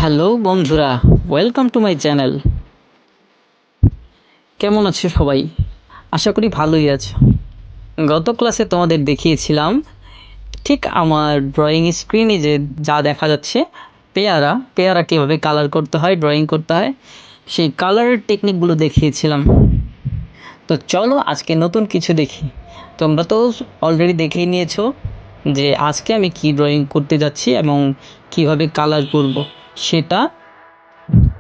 Hello বন্ধুরা, welcome to my channel. কেমন আছো সবাই? আশা করি ভালোই আছো। গত ক্লাসে তোমাদের দেখিয়েছিলাম ঠিক আমার ড্রয়িং স্ক্রিনে যে যা দেখা যাচ্ছে, পেয়ারা পেয়ারা কীভাবে কালার করতে হয়, ড্রয়িং করতে হয়, সেই কালারের টেকনিকগুলো দেখিয়েছিলাম। তো চলো আজকে নতুন কিছু দেখি। তোমরা তো অলরেডি দেখেই নিয়েছো যে আজকে আমি কি ড্রয়িং করতে যাচ্ছি এবং কিভাবে কালার করব সেটা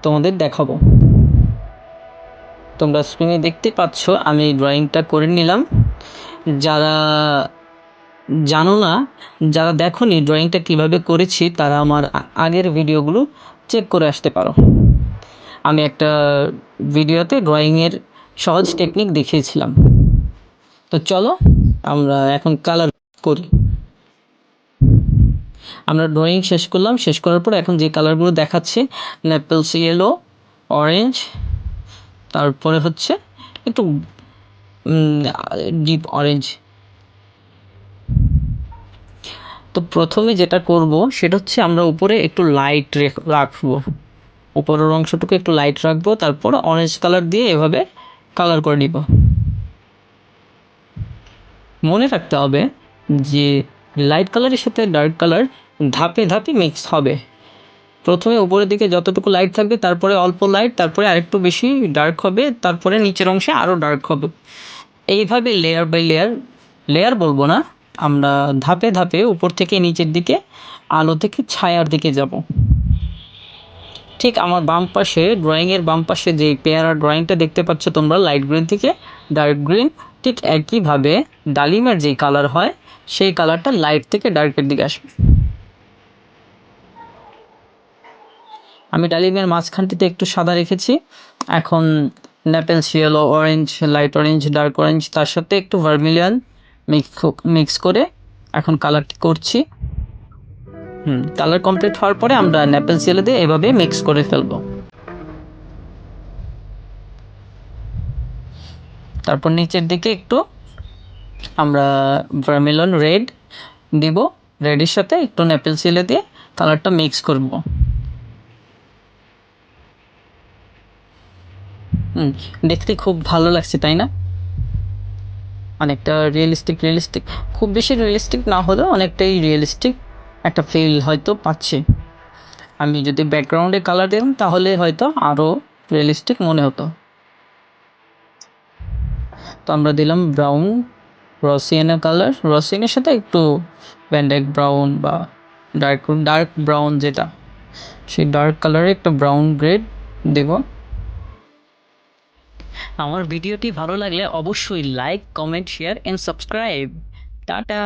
তোমাদের দেখাবো। তোমরা স্ক্রিনে দেখতে পাচ্ছ আমি ড্রয়িংটা করে নিলাম। যারা জানো না, যারা দেখোনি ড্রয়িংটা কিভাবে করেছি, তারা আমার আগের ভিডিওগুলো চেক করে আসতে পারো। আমি একটা ভিডিওতে ড্রয়িংয়ের সহজ টেকনিক দেখিয়েছিলাম। তো চলো আমরা এখন কালার করি। আমরা ড্রয়িং শেষ করলাম, শেষ করার পর এখন যে কালারগুলো দেখাচ্ছে, নেপলস ইয়েলো, অরেঞ্জ, তারপরে হচ্ছে একটু ডিপ অরেঞ্জ। তো প্রথমে যেটা করব সেটা হচ্ছে আমরা উপরে একটু লাইট রাখবো, উপরের অংশটুকু একটু লাইট রাখবো, তারপর অরেঞ্জ কালার দিয়ে এভাবে কালার করে নিব। মনে রাখতে হবে যে লাইট কালারের সাথে ডার্ক কালার ধাপে ধাপে মিক্স হবে। প্রথমে উপরের দিকে যতটুকু লাইট থাকবে, তারপরে অল্প লাইট, তারপরে আরেকটু বেশি ডার্ক হবে, তারপরে নিচের অংশে আরও ডার্ক হবে। এইভাবে লেয়ার বাই লেয়ার, লেয়ার বলবো না, আমরা ধাপে ধাপে উপর থেকে নিচের দিকে, আলো থেকে ছায়ার দিকে যাব। ঠিক আমার বাম পাশে, ড্রয়িংয়ের বাম পাশে যে পেয়ারা ড্রয়িংটা দেখতে পাচ্ছ তোমরা, লাইট গ্রিন থেকে ডার্ক গ্রিন, ঠিক একইভাবে ডালিমের যেই কালার হয় সেই কালারটা লাইট থেকে ডার্কের দিকে আসবে। আমি ডালিমের মাঝখানটিতে একটু সাদা রেখেছি। এখন Naples yellow, orange, light orange, dark orange, তার সাথে একটু ভার্মিলিয়ন মিক্স করে এখন কালারটি করছি। কালার কমপ্লিট হওয়ার পরে আমরা নেপেলস ইয়েলো দিয়ে এভাবে মিক্স করে ফেলবো। তারপর নিচের দিকে একটু আমরা ভার্মিলিয়ন রেড দিব, রেডের সাথে একটু নেপেলস ইয়েলো দিয়ে কালারটা মিক্স করব। দেখতে খুব ভালো লাগছে তাই না? অনেকটা রিয়েলিস্টিক, খুব বেশি রিয়েলিস্টিক না হলেও অনেকটাই রিয়েলিস্টিক একটা ফিল হয়তো পাচ্ছি। আমি যদি ব্যাকগ্রাউন্ডে কালার দিতাম তাহলে হয়তো আরও রিয়েলিস্টিক মনে হতো। তো আমরা দিলাম ব্রাউন, রসিয়ানের কালার, রসিয়ানের সাথে একটু ভ্যান্ডাইক ব্রাউন বা ডার্ক ব্রাউন, যেটা সেই ডার্ক কালারে একটা ব্রাউন গ্রেড দেব। আমার ভিডিওটি ভালো লাগলে অবশ্যই like, comment, share and subscribe. Tata.